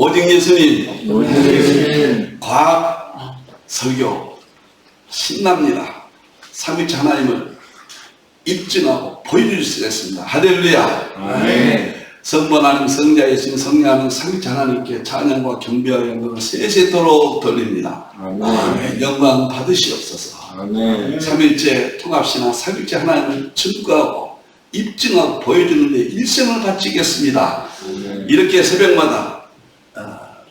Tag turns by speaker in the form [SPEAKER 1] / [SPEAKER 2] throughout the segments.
[SPEAKER 1] 오직 예수님,
[SPEAKER 2] 오직 예수님.
[SPEAKER 1] 과학 설교 신납니다. 삼위일체 하나님을 입증하고 보여줄 수가 있습니다. 할렐루야.
[SPEAKER 2] 아멘.
[SPEAKER 1] 성부 하나님, 성자 예수님, 성령 하나님, 삼위일체 하나님께 찬양과 경배와 영광을 세세토록 돌립니다.
[SPEAKER 2] 아멘.
[SPEAKER 1] 영광 받으시옵소서.
[SPEAKER 2] 아멘.
[SPEAKER 1] 삼위일체 통합신앙, 삼위일체 하나님을 증거하고 입증하고 보여주는데 일생을 바치겠습니다.
[SPEAKER 2] 아멘.
[SPEAKER 1] 이렇게 새벽마다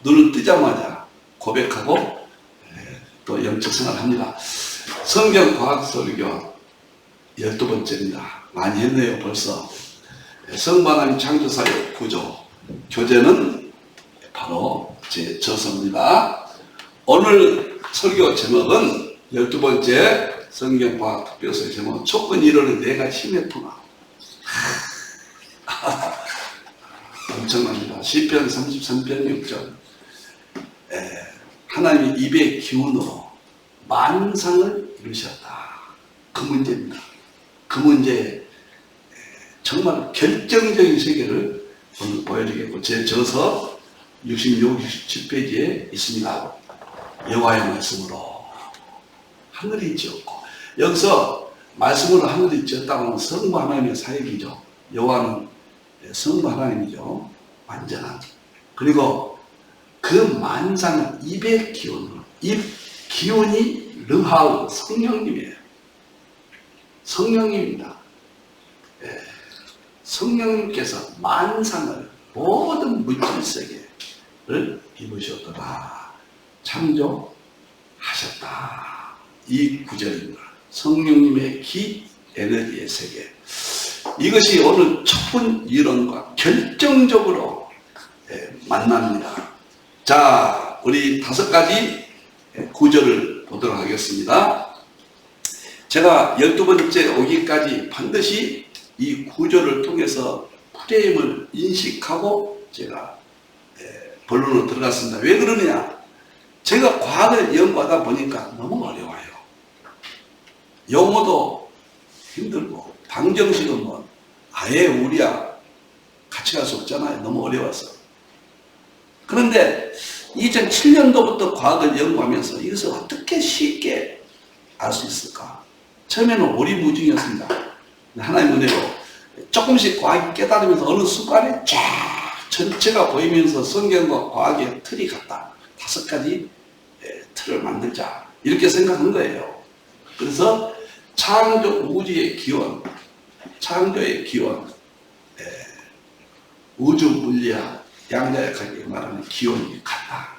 [SPEAKER 1] 눈을 뜨자마자 고백하고 또 영적 생활을 합니다. 성경 과학 설교 12번째입니다. 많이 했네요 벌써. 성부 하나님 창조사역 구조 교재는 바로 제 저서입니다. 오늘 설교 제목은 12번째 성경 과학 특별서의 제목은 촉근 이론의 내가 힘의 통합. 엄청납니다. 시편 33편 6절. 하나님이 입의 기운으로 만상을 이루셨다. 그 문제입니다. 그 문제에 정말 결정적인 세계를 오늘 보여드리겠고, 제 저서 66, 67페이지에 있습니다. 여호와의 말씀으로 하늘이 지었고, 여기서 말씀으로 하늘이 지었다고 하면 성부 하나님의 사역이죠. 여호와는 성부 하나님이죠. 완전한. 그리고 그 만상은 입의 기운으로, 입 기운이 르하우 성령님이에요. 성령님입니다. 성령님께서 만상을, 모든 물질 세계를 입으셨더라. 창조하셨다. 이 구절입니다. 성령님의 기 에너지의 세계. 이것이 오늘 촉분 이론과 결정적으로 만납니다. 자, 우리 5가지 구절을 보도록 하겠습니다. 제가 12번째 오기까지 반드시 이 구절을 통해서 프레임을 인식하고 제가 본론으로 들어갔습니다. 왜 그러느냐? 제가 과학을 연구하다 보니까 너무 어려워요. 용어도 힘들고 방정식은 뭐 아예 우리야 같이 갈 수 없잖아요. 너무 어려워서. 그런데 2007년도부터 과학을 연구하면서 이것을 어떻게 쉽게 알 수 있을까? 처음에는 오리무중이었습니다. 하나님 은혜로 조금씩 과학이 깨달으면서 어느 순간에 쫙 전체가 보이면서 성경과 과학의 틀이 같다. 5가지 틀을 만들자. 이렇게 생각한 거예요. 그래서 창조 우주의 기원, 창조의 기원, 우주 물리학, 양자역학이 말하는 기원이 같다.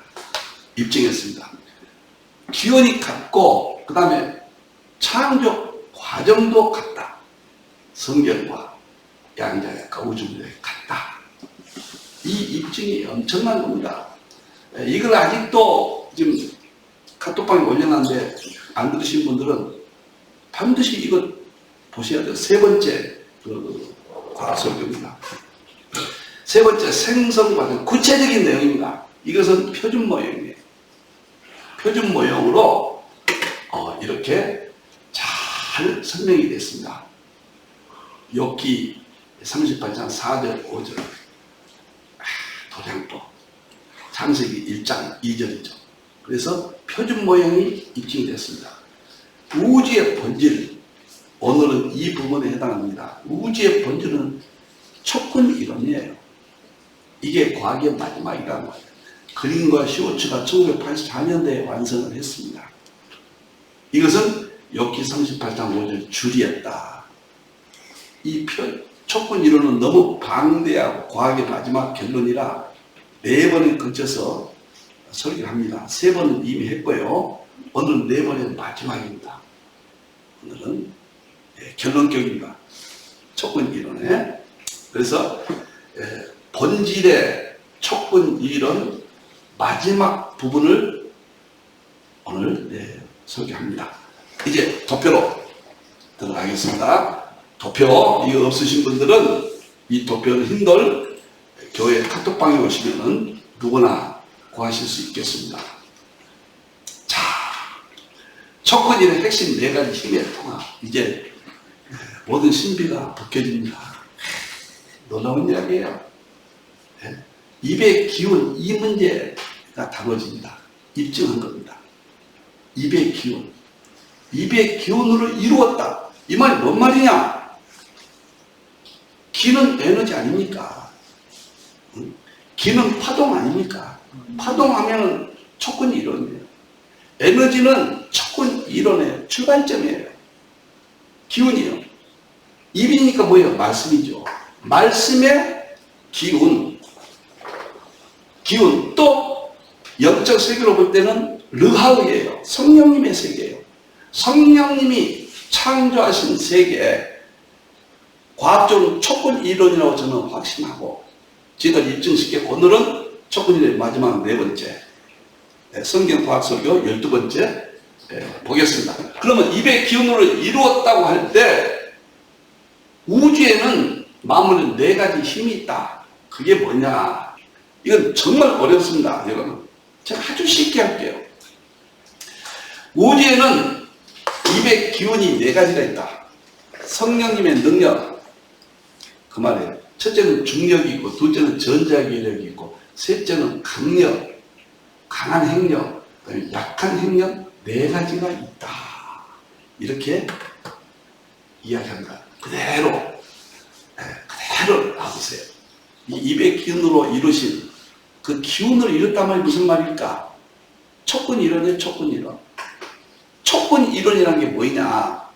[SPEAKER 1] 입증했습니다. 기원이 같고, 그 다음에 창조 과정도 같다. 성경과 양자역학, 우주 물리학이 같다. 이 입증이 엄청난 겁니다. 이걸 아직도 지금 카톡방에 올려놨는데 안 들으신 분들은 반드시 이거 보셔야 돼요. 3번째 과학 설교입니다. 3번째 생성 과정, 구체적인 내용입니다. 이것은 표준 모형이에요. 표준 모형으로 이렇게 잘 설명이 됐습니다. 욥기 38장 4절 5절 도량도 창세기 1장 2절이죠. 그래서 표준 모형이 입증이 됐습니다. 우주의 본질, 오늘은 이 부분에 해당합니다. 우주의 본질은 촉근 이론이에요. 이게 과학의 마지막이라는 거예요. 그린과 슈워츠가 1984년대에 완성을 했습니다. 이것은 욥기 38장 5절 줄이었다. 이 촉근 이론은 너무 방대하고 과학의 마지막 결론이라 4번에 걸쳐서 설교를 합니다. 3번은 이미 했고요. 오늘은 4번의 마지막입니다. 오늘은 결론격입니다. 촉근 이론에. 그래서 본질의 촉근 이론 마지막 부분을 오늘 설교합니다. 이제 도표로 들어가겠습니다. 도표 이거 없으신 분들은 이 도표는 힘들 교회 카톡방에 오시면은 누구나 구하실 수 있겠습니다. 자, 촉근 이론의 핵심 4가지 힘의 통합. 이제 모든 신비가 벗겨집니다. 놀라운 이야기예요. 입의 기운, 이 문제가 다뤄집니다. 입증한 겁니다. 입의 기운. 입의 기운으로 이루었다. 이 말이 뭔 말이냐? 기는 에너지 아닙니까? 기는 파동 아닙니까? 파동하면 촉근 이론이에요. 에너지는 촉근 이론의 출발점이에요. 기운이요. 입이니까 뭐예요? 말씀이죠. 말씀의 기운. 기운. 또 영적 세계로 볼 때는 르하우예요. 성령님의 세계예요. 성령님이 창조하신 세계, 과학적으로 촉근 이론이라고 저는 확신하고 지금까지 입증시켰고, 오늘은 촉근 이론의 마지막 네 번째, 성경 과학 설교 12번째 보겠습니다. 그러면 입의 기운으로 이루었다고 할 때 우주에는 마무리 네 가지 힘이 있다. 그게 뭐냐? 이건 정말 어렵습니다. 여러분, 제가 아주 쉽게 할게요. 우주에는 입의 기운이 네 가지가 있다. 성령님의 능력, 그 말이에요. 첫째는 중력이 있고, 둘째는 전자기력이 있고, 셋째는 강력, 강한 행력, 약한 행력, 네 가지가 있다. 이렇게 이야기합니다. 그대로 놔두세요. 이 입의 기운으로 이루신 그 기운을 이뤘단 말이 무슨 말일까? 촉근 이론이에요, 촉근 이론. 촉근 이론이라는 게 뭐냐?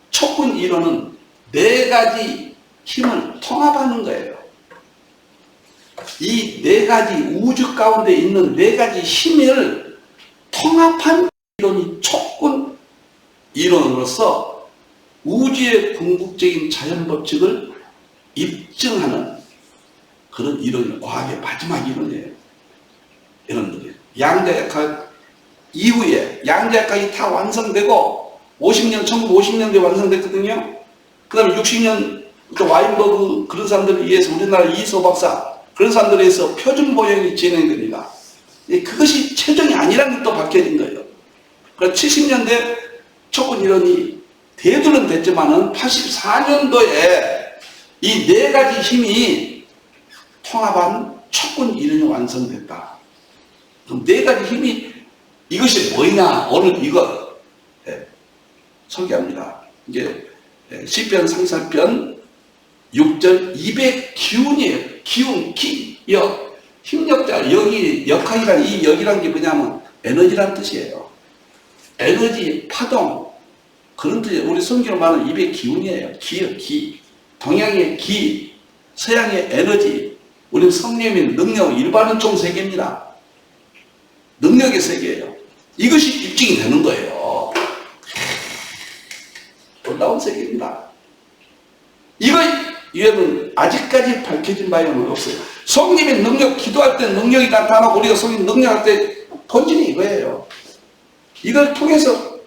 [SPEAKER 1] 촉근 이론은 네 가지 힘을 통합하는 거예요. 이 네 가지 우주 가운데 있는 네 가지 힘을 통합한 이론이 촉근 이론으로서 우주의 궁극적인 자연 법칙을 입증하는 그런 이론이 과학의 마지막 이론이에요. 여러분들이 양자역학 이후에 양자역학이 다 완성되고 1950년대 완성됐거든요. 그 다음에 60년 와인버그 그런 사람들에 의해서 우리나라 이소 박사 그런 사람들에 의해서 표준 모형이 진행됩니다. 그것이 최종이 아니라는 게 또 밝혀진 거예요. 그래서 70년대 촉근 이론이 대두는 됐지만은 84년도에 이 네 가지 힘이 통합한 촉근 이론이 완성됐다. 그럼 네 가지 힘이 이것이 뭐냐? 오늘 이거 설계합니다. 이게 시편 상사편 6절 입의 기운이에요. 기운, 기, 역, 힘력자, 역이, 역학이란 이 역이란 게 뭐냐면 에너지란 뜻이에요. 에너지, 파동, 그런 뜻이에요. 우리 성경으로 말하는 입의 기운이에요. 기요, 기. 동양의 기, 서양의 에너지, 우리 성령의 능력, 일반은 총 세계입니다. 능력의 세계예요. 이것이 입증이 되는 거예요. 놀라운 세계입니다. 이거는 아직까지 밝혀진 바에는 없어요. 성령의 능력, 기도할 때 능력이 나타나고 우리가 성령 능력할 때 본질이 이거예요. 이걸 통해서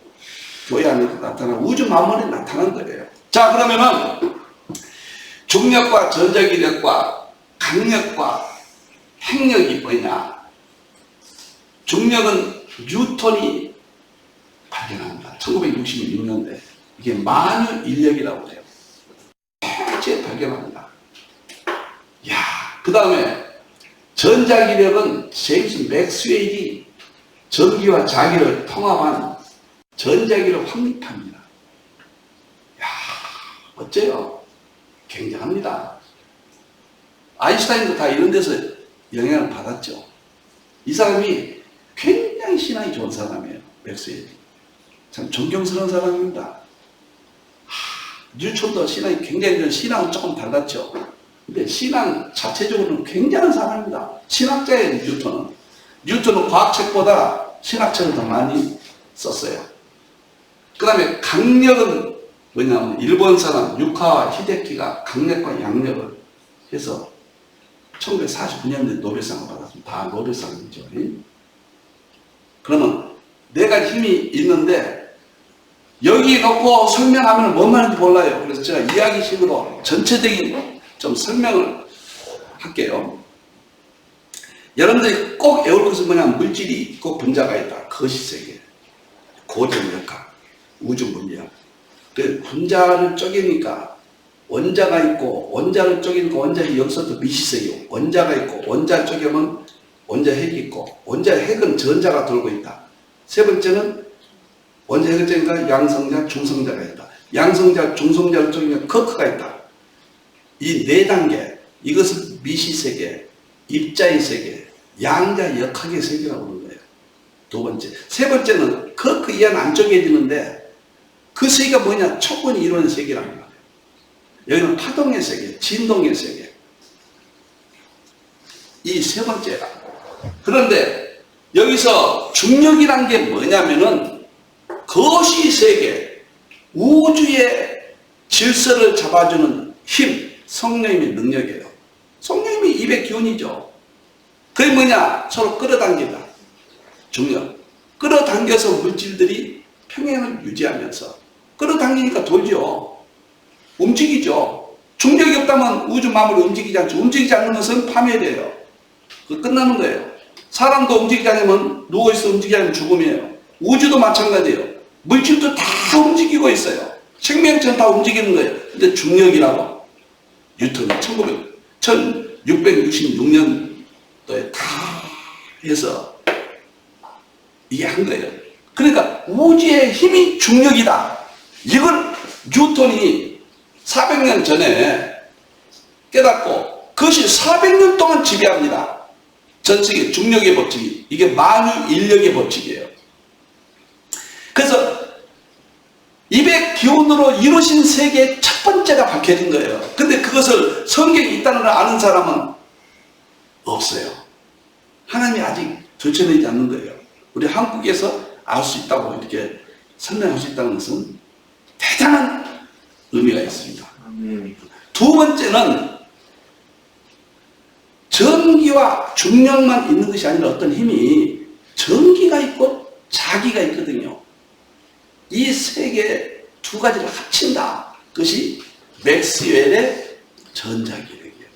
[SPEAKER 1] 교회 안에서 나타나고 우주 만물에 나타난 거예요. 자, 그러면은 중력과 전자기력과 강력과 핵력이 뭐냐? 중력은 뉴턴이 발견합니다. 1966년대. 이게 만유인력이라고 해요. 최초에 발견합니다. 야, 그 다음에 전자기력은 제임스 맥스웰이 전기와 자기를 통합한 전자기를 확립합니다. 야, 어째요? 굉장합니다. 아인슈타인도 다 이런 데서 영향을 받았죠. 이 사람이 굉장히 신앙이 좋은 사람이에요. 맥스웰이. 참 존경스러운 사람입니다. 뉴턴도 신앙이 굉장히 좋은, 신앙은 조금 달랐죠. 근데 신앙 자체적으로는 굉장한 사람입니다. 신학자예요, 뉴턴은. 뉴턴은 과학책보다 신학책을 더 많이 썼어요. 그 다음에 강력은 뭐냐면 일본 사람 유카와 히데키가 강력과 양력을 해서 1949년도에 노벨상을 받았습니다. 다 노벨상이죠. 그러면 네 가지 힘이 있는데 여기 놓고 설명하면 뭔 말인지 몰라요. 그래서 제가 이야기식으로 전체적인 좀 설명을 할게요. 여러분들이 꼭 외울 것은 뭐냐면 물질이 있고 분자가 있다. 그것이 세계. 고전역학, 우주 물리학. 그 분자를 쪼개니까 원자가 있고 원자를 쪼개니까 원자핵이 여기서부터 미시세요. 원자가 있고 원자를 쪼개면 원자핵이 있고 원자핵은 전자가 돌고 있다. 세 번째는 원자핵을 쪼개니까 양성자, 중성자가 있다. 양성자, 중성자를 쪼개니까 커크가 있다. 이 네 단계, 이것은 미시세계, 입자의 세계, 양자 역학의 세계라고 하는 거예요. 두 번째. 세 번째는 커크 이하는 안 쪼개지는데 그 세계가 뭐냐? 촉근이 이루어진 세계라는 거예요. 여기는 파동의 세계, 진동의 세계. 이 세 번째가. 그런데 여기서 중력이란 게 뭐냐면은 거시 세계, 우주의 질서를 잡아주는 힘, 성령님의 능력이에요. 성령님이 입의 기운이죠. 그게 뭐냐? 서로 끌어당긴다. 중력. 끌어당겨서 물질들이 평행을 유지하면서 끌어당기니까 돌죠. 움직이죠. 중력이 없다면 우주 만물이 움직이지 않죠. 움직이지 않는 것은 파멸이에요. 그 끝나는 거예요. 사람도 움직이지 않으면 누워있어 움직이지 않으면 죽음이에요. 우주도 마찬가지예요. 물질도 다 움직이고 있어요. 생명체는 다 움직이는 거예요. 근데 중력이라고 뉴턴 1666년도에 다 해서 이게 한 거예요. 그러니까 우주의 힘이 중력이다. 이걸 뉴턴이 400년 전에 깨닫고 그것이 400년 동안 지배합니다. 전 세계 중력의 법칙이. 이게 만유인력의 법칙이에요. 그래서 입의 기운으로 이루어진 세계의 첫 번째가 밝혀진 거예요. 근데 그것을 성경에 있다는 걸 아는 사람은 없어요. 하나님이 아직 절체되지 않는 거예요. 우리 한국에서 알 수 있다고 이렇게 설명할 수 있다는 것은 대단한 의미가 있습니다. 두 번째는 전기와 중력만 있는 것이 아니라 어떤 힘이 전기가 있고 자기가 있거든요. 이 세 개 두 가지를 합친다. 그것이 맥스웰의 전자기력이에요.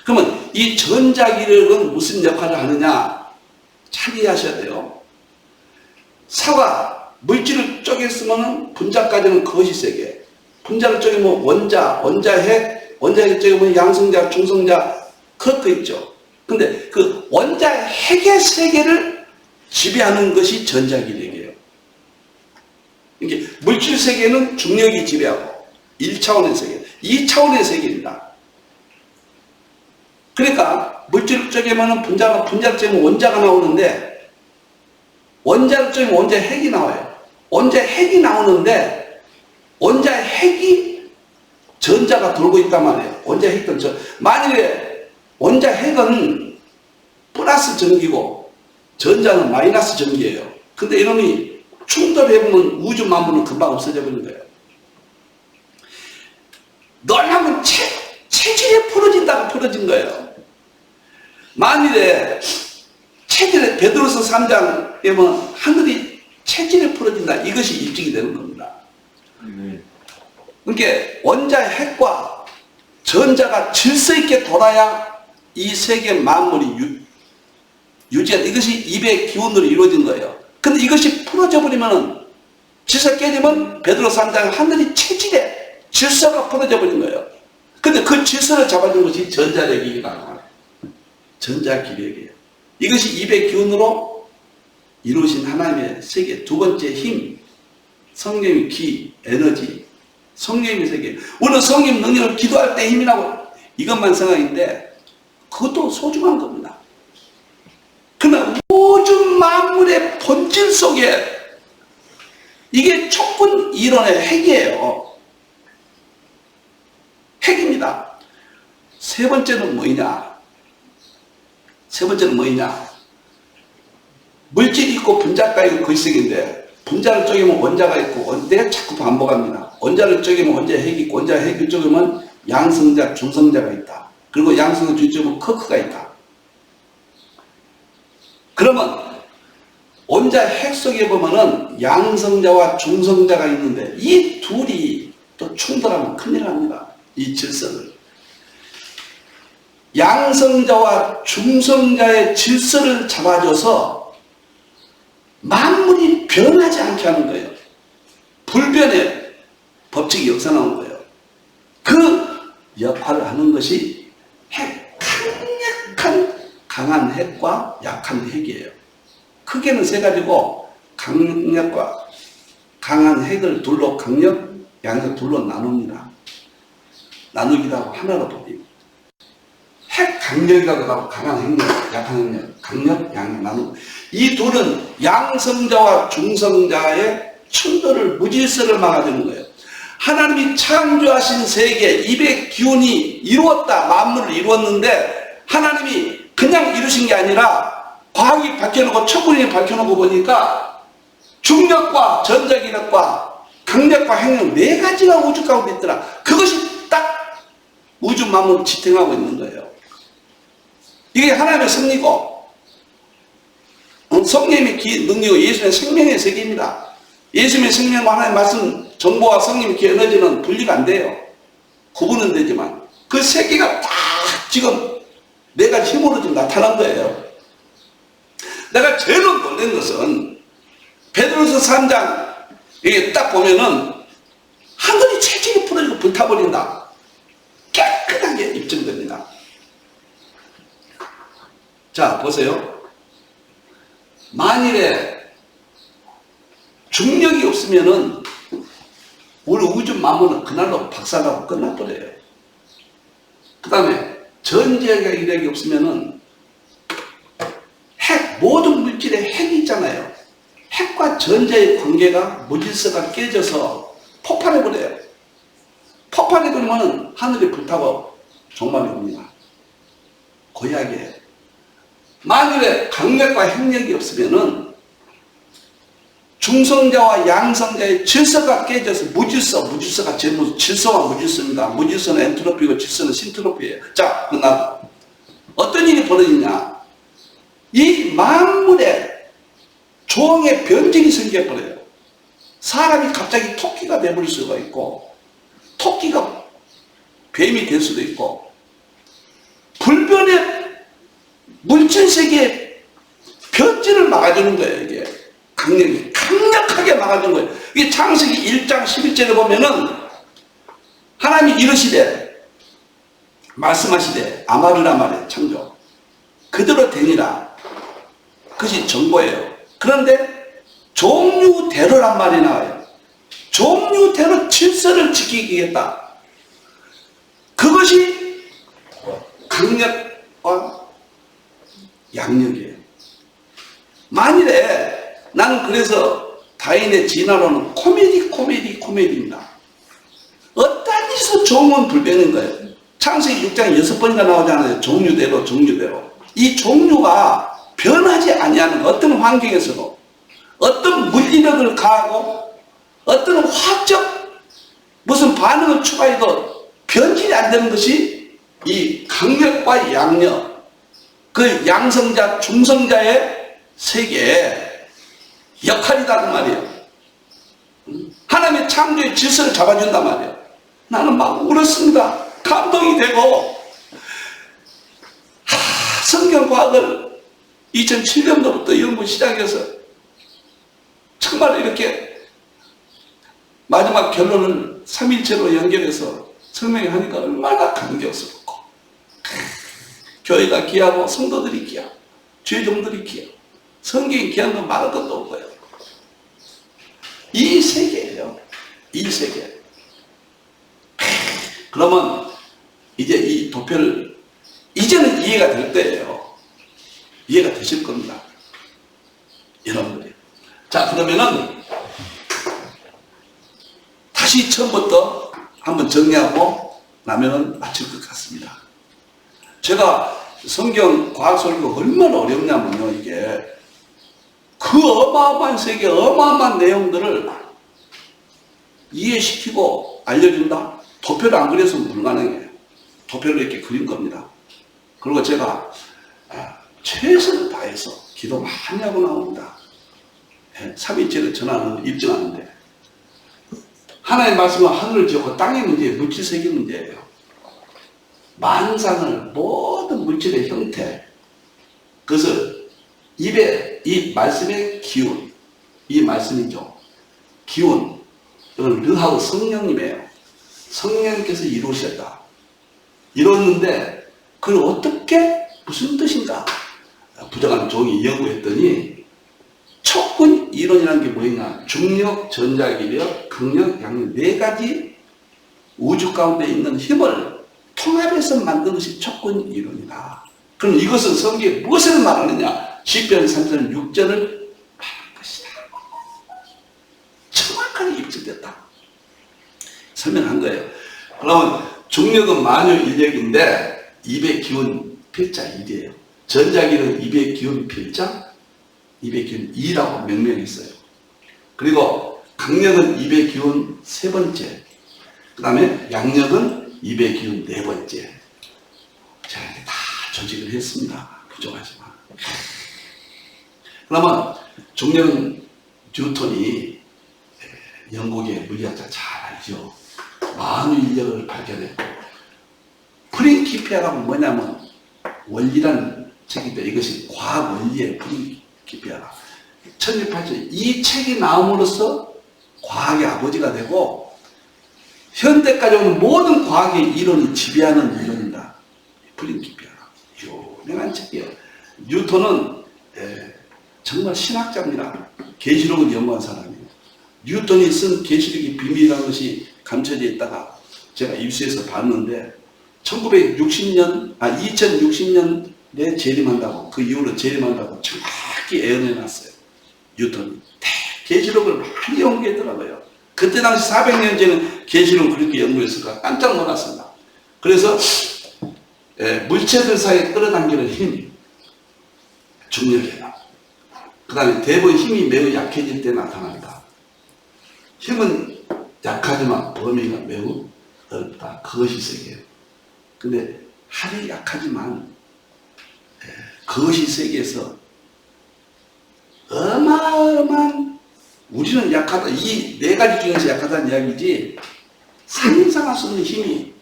[SPEAKER 1] 그러면 이 전자기력은 무슨 역할을 하느냐? 잘 이해하셔야 돼요. 사과, 물질을 쪼갰으면 분자까지는 그것이 세계. 분자를 쪼개면 원자, 원자핵, 원자핵을 쪼개면 양성자, 중성자, 커크 있죠. 근데 그 원자핵의 세계를 지배하는 것이 전자기력이에요. 이게 물질 세계는 중력이 지배하고 1차원의 세계, 2차원의 세계입니다. 그러니까 물질을 쪼개면 분자를 쪼개면 원자가 나오는데 원자를 쪼개면 원자핵이 나와요. 원자핵이 나오는데 원자핵이 전자가 돌고 있단 말이에요. 원자핵은 만일에 원자핵은 플러스 전기고 전자는 마이너스 전기예요. 근데 이놈이 충돌해보면 우주 만물은 금방 없어져 버린 거예요. 놀라면 체질에 풀어진다고 풀어진 거예요. 만일에 체질에 베드로서 3장에 보면 하늘이 체질에 풀어진다. 이것이 입증이 되는 겁니다. 그러니까 원자핵과 전자가 질서 있게 돌아야 이 세계 만물이 유지한다. 이것이 입의 기운으로 이루어진 거예요. 근데 이것이 풀어져 버리면 질서 깨지면 베드로 3장 하늘이 체질에 질서가 풀어져 버린 거예요. 근데 그 질서를 잡아준 것이 전자력이다. 전자기력이에요. 이것이 입의 기운으로 이루어진 하나님의 세계 두 번째 힘, 성령의 기, 에너지, 성령의 세계. 우리는 성령 능력을 기도할 때 힘이라고 이것만 생각인데 그것도 소중한 겁니다. 그러나 모든 만물의 본질 속에 이게 촉근 이론의 핵이에요. 핵입니다. 세 번째는 뭐냐? 물질이 있고 분자가 있고 거시색인데 분자를 쪼개면 원자가 있고 내가 자꾸 반복합니다. 원자를 쪼개면 원자핵이 있고 원자핵을 쪼개면 양성자, 중성자가 있다. 그리고 양성자, 중성자는 커크가 있다. 그러면 원자핵 속에 보면은 양성자와 중성자가 있는데 이 둘이 또 충돌하면 큰일 납니다. 이 질서를. 양성자와 중성자의 질서를 잡아줘서 만물이 변하지 않게 하는 거예요. 불변의 법칙이 역사 나온 거예요. 그 역할을 하는 것이 강한 핵과 약한 핵이에요. 크게는 세 가지고 강력과 강한 핵을 둘로 강력, 양력 둘로 나눕니다. 나누기도 하고 하나로 돌리고. 핵 강력이라고 하고 강한 핵력, 약한 핵력, 강력, 양력 나누고. 이 둘은 양성자와 중성자의 충돌을 무질서를 막아주는 거예요. 하나님이 창조하신 세계, 입의 기운이 이루었다, 만물을 이루었는데 하나님이 그냥 이루신 게 아니라 과학이 밝혀놓고 천문이 밝혀놓고 보니까 중력과 전자기력과 강력과 핵력 네 가지가 우주 가운데 있더라. 그것이 딱 우주 만물을 지탱하고 있는 거예요. 이게 하나님의 섭리고 성령의 능력이고 예수님의 생명의 세계입니다. 예수님의 생명과 하나님의 말씀 정보와 성령의 에너지는 분리가 안 돼요. 구분은 되지만 그 세계가 딱 지금 네 가지 힘으로 지금 나타난 거예요. 내가 제일 놀란 것은 베드로서 3장 이게 딱 보면은 하늘이 채찍이 풀어지고 불타버린다. 깨끗하게 입증됩니다. 자, 보세요. 만일에 중력이 없으면은 우리 우주 만물은 그날로 박살나고 끝나버려요. 그 다음에 전자가 이력이 없으면은 핵, 모든 물질에 핵이 있잖아요. 핵과 전자의 관계가 무질서가 깨져서 폭발해버려요. 폭발해버리면 하늘이 불타고 종말이 옵니다. 고약이에요. 만일에 강력과 핵력이 없으면은 중성자와 양성자의 질서가 깨져서 무질서가 제일 질서와 무질서입니다. 무질서는 엔트로피고 질서는 신트로피예요. 자, 그러나 어떤 일이 벌어지냐? 이 만물에 조항의 변질이 생겨버려요. 사람이 갑자기 토끼가 돼버릴 수가 있고 토끼가 뱀이 될 수도 있고 불변의 물질세계의 변질을 막아주는 거예요. 이게 강력하게 막아주는 거예요. 이게 창세기 1장 11절에 보면은 하나님이 이르시되 말씀하시되 아마르라 말에 창조 그대로 되니라. 그것이 정보예요. 그런데 종류대로란 말이 나와요. 종류대로 질서를 지키겠다. 그것이 강력과 양력이에요. 만일에 나는 그래서 다인의 진화론은 코미디입니다. 어떤 짓을 좋으면 불변인 거예요. 창세기 6장 6번이나 나오잖아요. 종류대로. 이 종류가 변하지 아니하는 어떤 환경에서도 어떤 물리력을 가하고 어떤 화학적 무슨 반응을 추가해도 변질이 안 되는 것이 이 강력과 양력, 그 양성자, 중성자의 세계의 역할이다 그 말이에요. 하나님의 창조의 질서를 잡아준단 말이에요. 나는 막 울었습니다. 감동이 되고 성경과학을 2007년도부터 연구 시작해서 정말 이렇게 마지막 결론을 3일체로 연결해서 설명하니까 얼마나 감격스럽고 교회가 귀하고 성도들이 귀하고 죄종들이 귀하고 성경이 귀한 건 말할 것도 없고요. 이 세계예요. 이 세계. 그러면 이제 이 도표를 이제는 이해가 될 때예요. 이해가 되실 겁니다. 여러분들이. 자, 그러면은 다시 처음부터 한번 정리하고 나면은 마칠 것 같습니다. 제가 성경 과학 설교가 얼마나 어렵냐면요, 이게 그 어마어마한 세계, 어마어마한 내용들을 이해시키고 알려준다? 도표를 안 그려서는 불가능해요. 도표를 이렇게 그린 겁니다. 그리고 제가 최선을 다해서 기도 많이 하고 나옵니다. 3일째를 전하는, 입증하는데 하나의 말씀은 하늘을 지었고 땅의 문제, 물질 세계 문제예요. 만상을 모든 물질의 형태, 그것을 입에 이 말씀의 기운, 이 말씀이죠. 기운, 이건 르하우 성령님이에요. 성령께서 이루셨다. 이뤘는데 그걸 어떻게 무슨 뜻인가? 부정한 종이 연구했더니 촉근 이론이라는 게 뭐냐? 중력, 전자기력, 강력, 양력 네 가지 우주 가운데 있는 힘을 통합해서 만든 것이 촉근 이론이다. 그럼 이것은 성경에 무엇을 말하느냐? 시편 3편 6절을 말하는 것이다. 정확하게 입증됐다. 설명한 거예요. 그러면 중력은 만유 인력인데 200 기운 필자 1이에요. 전자기는 200 기운 필자 200 기운 2라고 명명했어요. 그리고 강력은 200 기운 세 번째. 그 다음에 양력은 200 기운 네 번째. 제가 이렇게 다 조직을 했습니다. 부족하지만. 그러면 중력은 뉴턴이 영국의 물리학자 잘 알죠. 만유 인력을 발견했고 프린키피아가 뭐냐면 원리라는 책인데 이것이 과학 원리의 프린키피아가 1608년 이 책이 나옴으로써 과학의 아버지가 되고 현대까지 오는 모든 과학의 이론이 지배하는 이론이다. 프린키피아가 유명한 책이에요. 뉴턴은 정말 신학자입니다. 계시록을 연구한 사람이에요. 뉴턴이 쓴 계시록의 비밀이라는 것이 감춰져 있다가 제가 입수해서 봤는데 2060년에 재림한다고 그 이후로 재림한다고 정확히 예언해놨어요. 뉴턴이 계시록을 많이 연구했더라고요. 그때 당시 400년 전에 계시록을 그렇게 연구했을까 깜짝 놀랐습니다. 그래서 물체들 사이에 끌어당기는 힘 중력이에요. 그 다음에 대부분 힘이 매우 약해질 때 나타난다. 힘은 약하지만 범위가 매우 넓다. 그것이 세계예요. 근데 할이 약하지만 그것이 세계에서 어마어마한 우리는 약하다. 이 네 가지 중에서 약하다는 이야기지 상상할 수 없는 힘이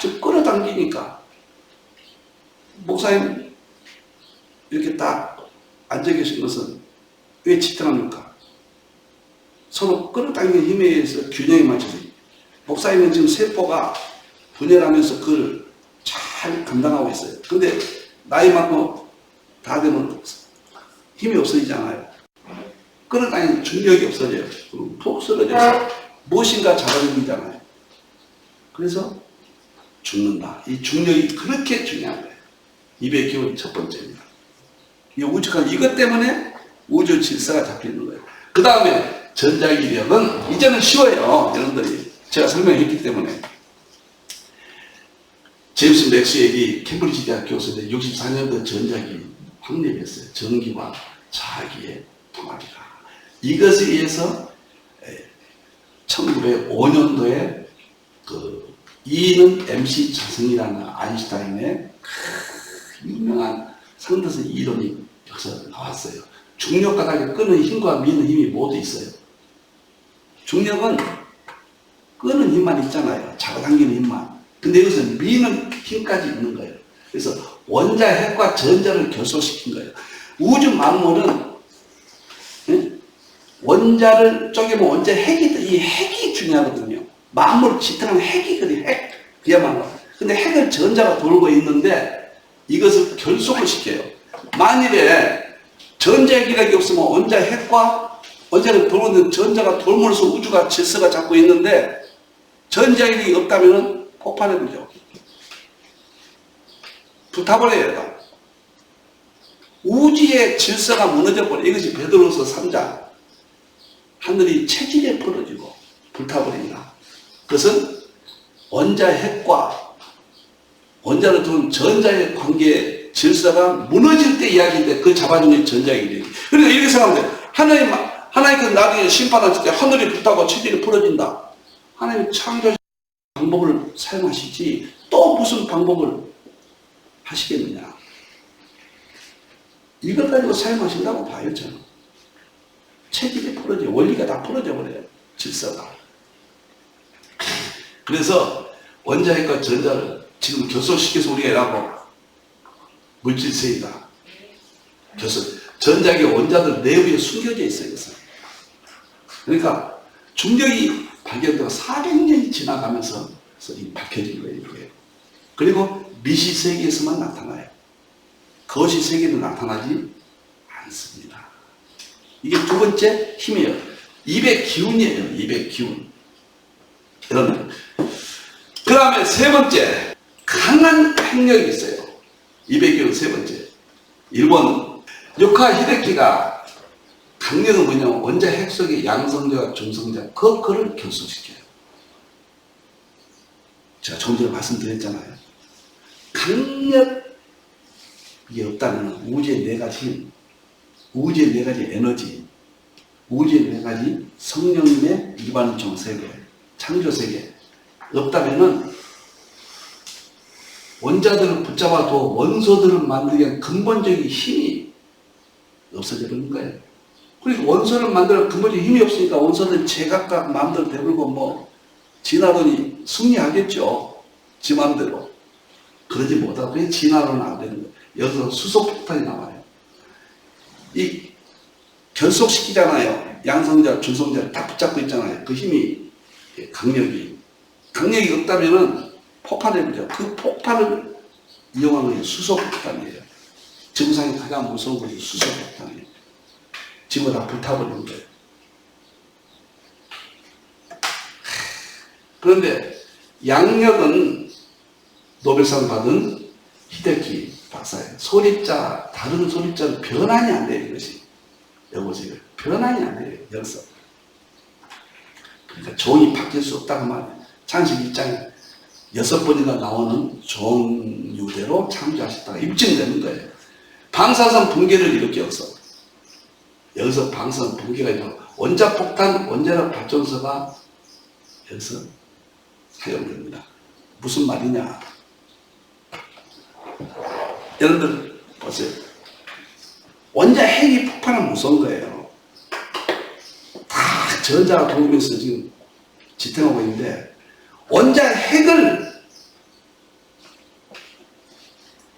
[SPEAKER 1] 좀 끌어당기니까 목사님 이렇게 딱 앉아 계신 것은 왜 지탱합니까? 서로 끌어당기는 힘에 의해서 균형이 맞춰져. 목사님은 지금 세포가 분열하면서 그걸 잘 감당하고 있어요. 근데 나이 많고 다 되면 힘이 없어지잖아요. 끌어당기는 중력이 없어져요. 그럼 푹 쓰러져서 무엇인가 잡아당기잖아요. 그래서 죽는다. 이 중력이 그렇게 중요한 거예요. 200기운이 첫 번째입니다. 이 우주가 이것 때문에 우주 질서가 잡히는 거예요. 그 다음에 전자기력은 이제는 쉬워요. 여러분들이 제가 설명했기 때문에 제임스 맥스웰이 캠브리지 대학 교수인데 64년도 전자기 확립했어요. 전기와 자기의 통합이다. 이것에 의해서 1905년도에 그 E는 MC 자승이라는 아인슈타인의 유명한 상대성 이론이 여기서 나왔어요. 중력과 달리 끄는 힘과 미는 힘이 모두 있어요. 중력은 끄는 힘만 있잖아요. 잡아당기는 힘만. 근데 여기서 미는 힘까지 있는 거예요. 그래서 원자, 핵과 전자를 결속시킨 거예요. 우주 만물은 원자를 쪼개면 원자 핵이, 이 핵이 중요하거든요. 만물을 지탱하는 핵이 그래, 핵. 그야말로. 근데 핵을 전자가 돌고 있는데 이것을 결속을 시켜요. 만일에 전자기력이 없으면 원자 핵과 원자를 돌고 있는 전자가 돌면서 우주가 질서가 잡고 있는데 전자기력이 없다면 폭발해버리죠. 불타버려요. 우주의 질서가 무너져버려. 이것이 베드로서 3장. 하늘이 체질에 풀어지고 불타버린다. 그것은 원자 핵과 원자를 두는 전자의 관계 질서가 무너질 때 이야기인데 그 잡아주는 전자기력이. 그러니까 이렇게 생각하면 돼. 하나님께서 나중에 심판하실 때 하늘이 불타고 체질이 풀어진다. 하나님 창조 방법을 사용하시지 또 무슨 방법을 하시겠느냐. 이걸 가지고 사용하신다고 봐요, 저는. 체질이 풀어져, 원리가 다 풀어져 버려요, 질서가. 그래서 원자핵과 전자를 지금 결속시켜서 우리가 일하고 물질세이다. 전자기 원자들 내부에 숨겨져 있어요, 이것은. 그러니까 중력이 발견되고 400년이 지나가면서 밝혀진 거예요. 이게. 그리고 미시 세계에서만 나타나요. 거시 세계는 나타나지 않습니다. 이게 두 번째 힘이에요. 입의 기운이에요. 입의 기운. 여러분. 그 다음에 세 번째, 강한 핵력이 있어요. 입의 기운 세 번째. 일본 요카 히데키가 강력은 뭐냐면 원자 핵 속의 양성자와 중성자 그거를 결속시켜요. 제가 조금 전에 말씀드렸잖아요. 강력이 없다면 우주의 네 가지 힘, 우주의 네 가지 에너지, 우주의 네 가지 성령님의 일반적 세계, 창조 세계 없다면은 원자들을 붙잡아도 원소들을 만들기 위한 근본적인 힘이 없어져 버린 거예요. 그러니까 원소를 만들 근본적인 힘이 없으니까 원소들 제각각 마음대로 되물고 뭐 진화론이 승리하겠죠. 지 마음대로. 그러지 못하고 그냥 진화론은 안 되는 거예요. 여기서 수소폭탄이 나와요. 이 결속시키잖아요. 양성자, 중성자를 딱 붙잡고 있잖아요. 그 힘이 강력이 없다면은 폭발해버려. 그 폭발을 이용하는 게 수소폭탄이에요. 지구상에 가장 무서운 것이 수소폭탄이에요. 지구가 다 불타버리는 거예요. 그런데 양력은 노벨상 받은 히데키 박사예요. 소립자, 다른 소립자는 변환이 안 돼요. 이것이. 여보세요. 변환이 안 돼요. 여기서. 그러니까 종이 바뀔 수 없다고 말해요. 창식 1장에 6번이나 나오는 종유대로 창조하셨다가 입증되는 거예요. 방사선 붕괴를 일으켜서 여기서 방사선 붕괴가 있고 원자폭탄, 원자력 발전소가 여기서 사용됩니다. 무슨 말이냐? 여러분들 보세요. 원자 핵이 폭발하면 무서운 거예요. 다 전자가 동면서 지금 지탱하고 있는데 원자 핵을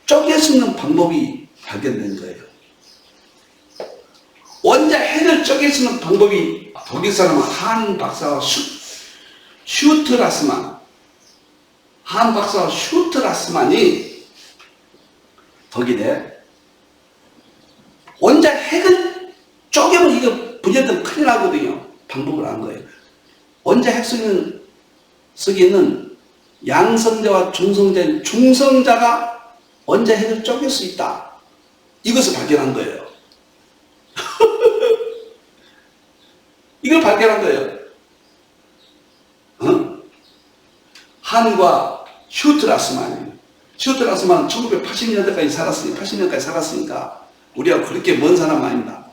[SPEAKER 1] 쪼갤 수 있는 방법이 발견된 거예요. 원자 핵을 쪼갤 수 있는 방법이 독일 사람 한 박사와 슈트라스만 한 박사와 슈트라스만이 독일에 원자 핵을 쪼개면 이거 분열되면 큰일 나거든요. 방법을 안 거예요. 원자 핵 속에 있는 양성자와 중성자, 중성자가 원자 핵을 쪼갤 수 있다. 이것을 발견한 거예요. 이걸 발견한 거예요. 어? 한과 슈트라스만이에요. 슈트라스만은 1980년대까지 살았으니까 우리가 그렇게 먼 사람 아닙니다.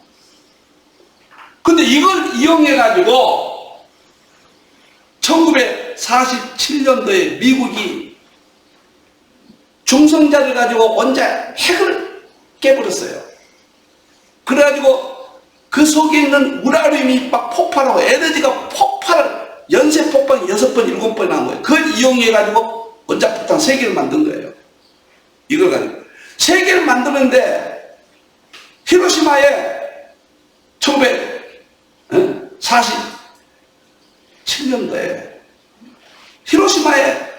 [SPEAKER 1] 근데 이걸 이용해가지고 1947년도에 미국이 중성자를 가지고 원자 핵을 깨버렸어요. 그래가지고 그 속에 있는 우라늄이 막 폭발하고 에너지가 연쇄 폭발이 6번, 7번 난 거예요. 그걸 이용해가지고 원자폭탄 3개를 만든 거예요. 이걸 가지고 3개를 만드는데 히로시마에 1947년도에 히로시마에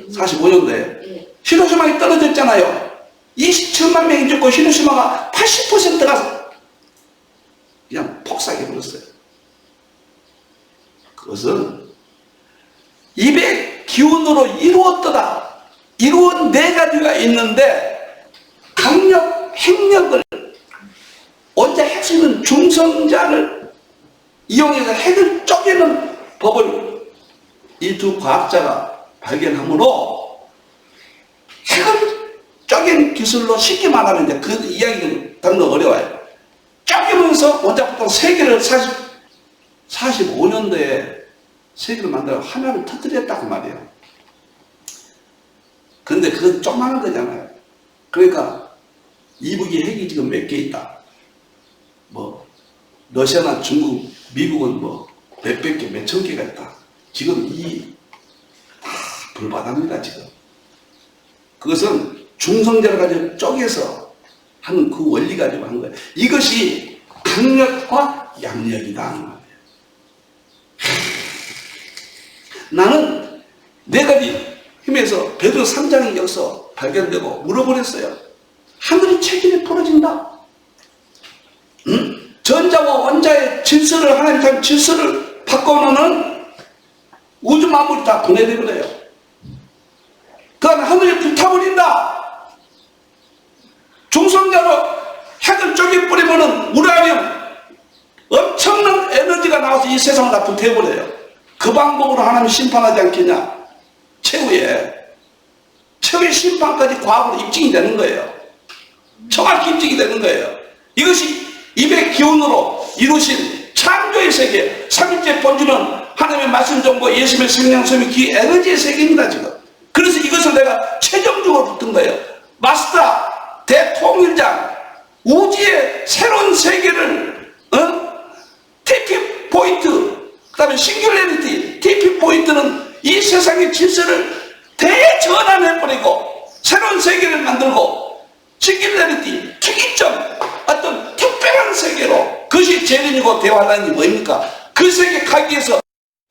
[SPEAKER 1] 45년도에 히로시마에 떨어졌잖아요. 27만 명이 죽고 히로시마가 80%가 그냥 폭삭해버렸어요. 그것은 입의 기운으로 이루은 4가지가 있는데 강력, 핵력을 원자 핵 속에 있는 중성자를 이용해서 핵을 쪼개는 법을 이 두 과학자가 발견하므로 핵을 쪼개는 기술로 쉽게 말하면 이제 그 이야기는 당근 어려워요. 쪼개면서 원자폭탄 3개를 45년도에 3개를 만들어 하나를 터뜨렸다고 말이에요. 그런데 그건 조그마한 거잖아요. 그러니까 이북이 핵이 지금 몇 개 있다. 뭐 러시아나 중국, 미국은 뭐 몇백 개, 몇천 개가 있다. 지금 다 불바다입니다. 지금. 그것은 중성자를 가지고 쪼개서 하는 그 원리 가지고 한 거예요. 이것이 강력과 양력이다. 나는 네 가지 힘에서 베드로 3장이 여기서 발견되고 물어버렸어요. 하늘이 책임이 풀어진다. 전자와 원자의 질서를, 하나님 참 질서를 바꿔놓는 우주 만물이 다 분해되버려요. 그건 하늘이 불타버린다. 중성자로 핵을 쪼개버리면은 우라늄 엄청난 에너지가 나와서 이 세상을 다 불태워버려요. 그 방법으로 하나님 심판하지 않겠냐? 최후의 심판까지 과학으로 입증이 되는 거예요. 정확히 입증이 되는 거예요. 이것이 입의 기운으로 이루신 창조의 세계, 삼위째 본질은 하나님의 말씀 정보, 예수님의 생명, 소명, 기, 에너지의 세계입니다, 지금. 그래서 이것을 내가 최종적으로 붙은 거예요. 마스터, 대통일장, 우주의 새로운 세계를, TP 포인트, 그 다음에 싱귤레리티, TP 포인트는 이 세상의 질서를 대전환해버리고, 새로운 세계를 만들고, 싱귤레리티, 특이점, 어떤 특별한 세계로, 그것이 재림이고 대환란이 뭐입니까? 그 세계 가기 위해서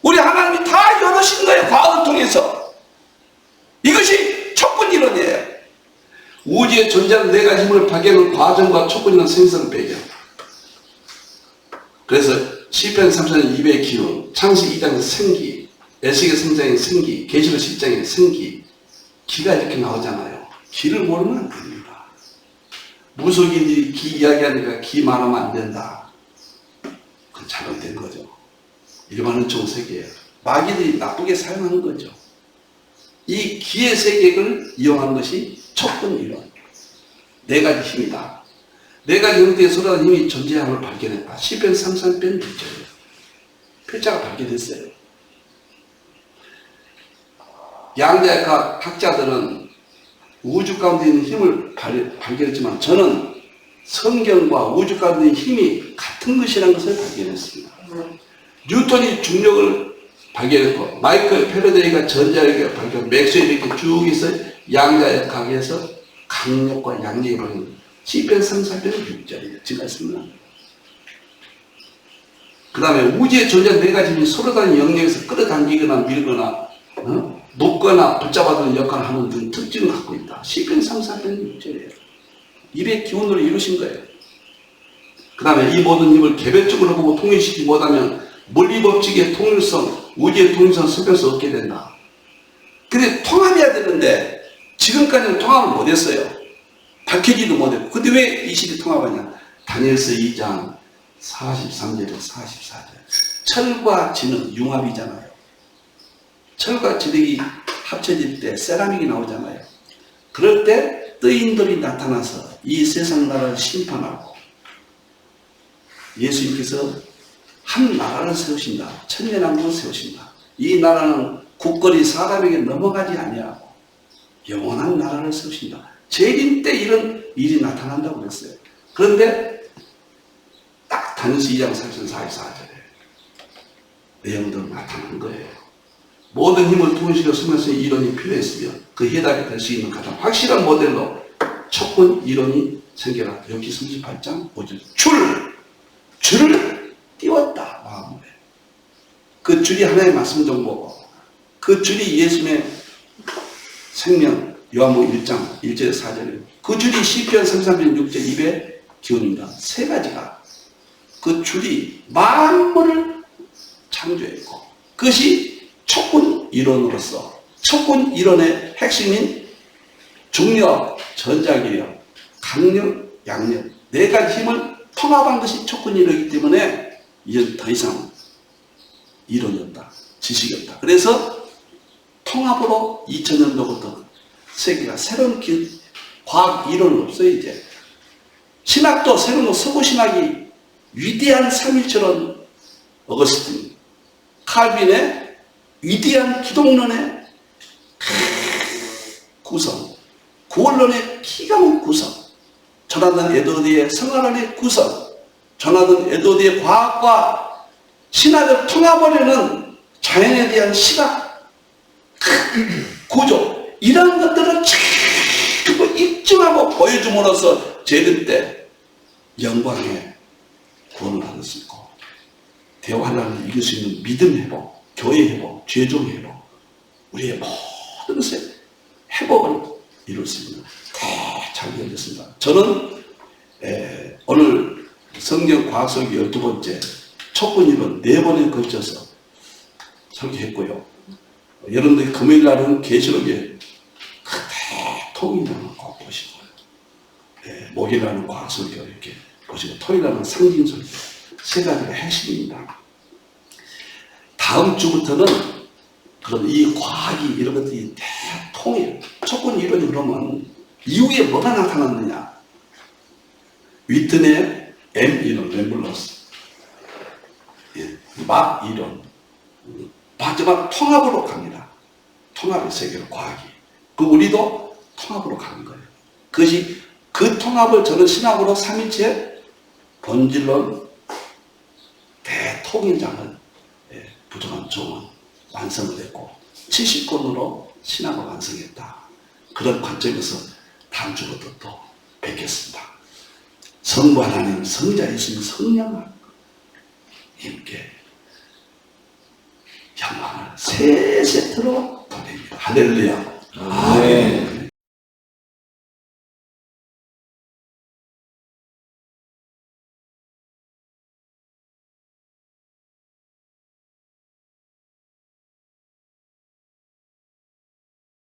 [SPEAKER 1] 우리 하나님이 다 열으신 거예요. 과학을 통해서. 이것이 촉군 이론이에요. 우주에 존재하는 네 가지 힘을 발견하는 과정과 촉군이라는 생성 배경. 그래서 시편 3편 200의 기운, 창세기 2장의 생기, 에스겔 3장의 생기, 계시록 10장의 생기, 기가 이렇게 나오잖아요. 기를 모르면 안 됩니다. 무속인들이 기 이야기하니까 기 말하면 안 된다. 그건 잘못된 거죠. 일반은 좋은 세계예요. 마귀들이 나쁘게 사용하는 거죠. 이 기의 세계를 이용한 것이 촉군 이론. 네 가지 힘이다. 네 가지 형태의 소라는 힘이 존재함을 발견했다. 시편 33편 6절이에요. 필자가 발견했어요. 양자역학 학자들은 우주 가운데 있는 힘을 발견했지만 저는 성경과 우주 가운데 있는 힘이 같은 것이라는 것을 발견했습니다. 뉴턴이 중력을 발견했고 마이클 패러데이가 전자력을 발견했고 맥스웰이 이렇게 쭉 해서 양자역학에서 강력과 양력이 발견. 시편 34편 6절이에요. 지금 말씀은. 그 다음에 우주의 존재한 네 가지 힘이 서로 다른 영역에서 끌어당기거나 밀거나 묶거나 붙잡아두는 역할을 하는 등 특징을 갖고 있다. 시편 34편 6절이에요. 입의 기운으로 이루신 거예요. 그 다음에 이 모든 힘을 개별적으로 보고 통일시키지 못하면 물리법칙의 통일성, 우주의 통일성 설명할 수 없게 된다. 근데 통합해야 되는데 지금까지는 통합을 못했어요. 밝혀지도 못했고. 근데 왜 이 시대 통합하냐? 다니엘서 2장 43절에서 44절. 철과 진은 융합이잖아요. 철과 지력이 합쳐질 때 세라믹이 나오잖아요. 그럴 때 뜨인들이 나타나서 이 세상 나라를 심판하고 예수님께서 한 나라를 세우신다. 천년왕국을 세우신다. 이 나라는 국거리 사람에게 넘어가지 아니하고 영원한 나라를 세우신다. 재림 때 이런 일이 나타난다고 그랬어요. 그런데 딱 다니엘서 2장 44절에 내용들은 나타난 거예요. 모든 힘을 통일시켜 수면서 이론이 필요했으며 그 해답이 될 수 있는 가장 확실한 모델로 촉군 이론이 생겨났다. 여기 38장 5절. 줄을 띄웠다. 마음에. 그 줄이 하나의 말씀 정보고 그 줄이 예수님의 생명 요한복음 1장 1절에서 4절이고 그 줄이 시편 33편 6절 입의 기운입니다. 세 가지가 그 줄이 만물을 창조했고 그것이 촉군 이론으로서 촉군 이론의 핵심인 중력, 전자기력, 강력, 양력 네 가지 힘을 통합한 것이 촉군 이론이기 때문에 이제 더 이상 이론이 없다. 지식이 없다. 그래서 통합으로 2000년도부터 세계가 새로운 과학 이론은 없어요. 이제 신학도 새로운 서구 신학이 위대한 삼일체론 어거스틴, 칼빈의 위대한 기독론의 구성, 구원론의 기가 막힌 구성, 조나단 에드워드의 성화론의 구성, 조나단 에드워드의 과학과 신학을 통합하려는 자연에 대한 시각, 구조 이런 것들을 자꾸 입증하고 보여줌으로써 재림 때 영광의 구원을 얻을 수 있고 대환란을 이길 수 있는 믿음 회복, 교회 회복, 죄종 회복, 우리의 모든 것의 회복을 이룰 수 있는 대장이 되었습니다. 저는 오늘 성경 과학설교 12번째 촉근 이론 4번에 걸쳐서 설교했고요. 여러분들이 금요일 날은 계시록에 그 대통이라는 꼭 보시고, 목요일날은 과학설교 이렇게 보시고, 토요일날은 상징설교, 3가지가 핵심입니다. 다음 주부터는 그런 이 과학이 이런 것들이 대통일, 촉근 이론이 그러면 이후에 뭐가 나타났느냐? 위튼의 M 이론, 램블러스, 막 이론, 마지막 통합으로 갑니다. 통합의 세계로 과학이. 그 우리도 통합으로 가는 거예요. 그것이 그 통합을 저는 신학으로 3일째 본질론 대통일장을 부족한 종은 완성을 했고 70권으로 신학을 완성했다. 그런 관점에서 다음 주부터 또 뵙겠습니다. 성부 하나님, 성자이신 성령을 님께 영광을 세 세트로 돌립니다. 할렐루야.
[SPEAKER 2] 네.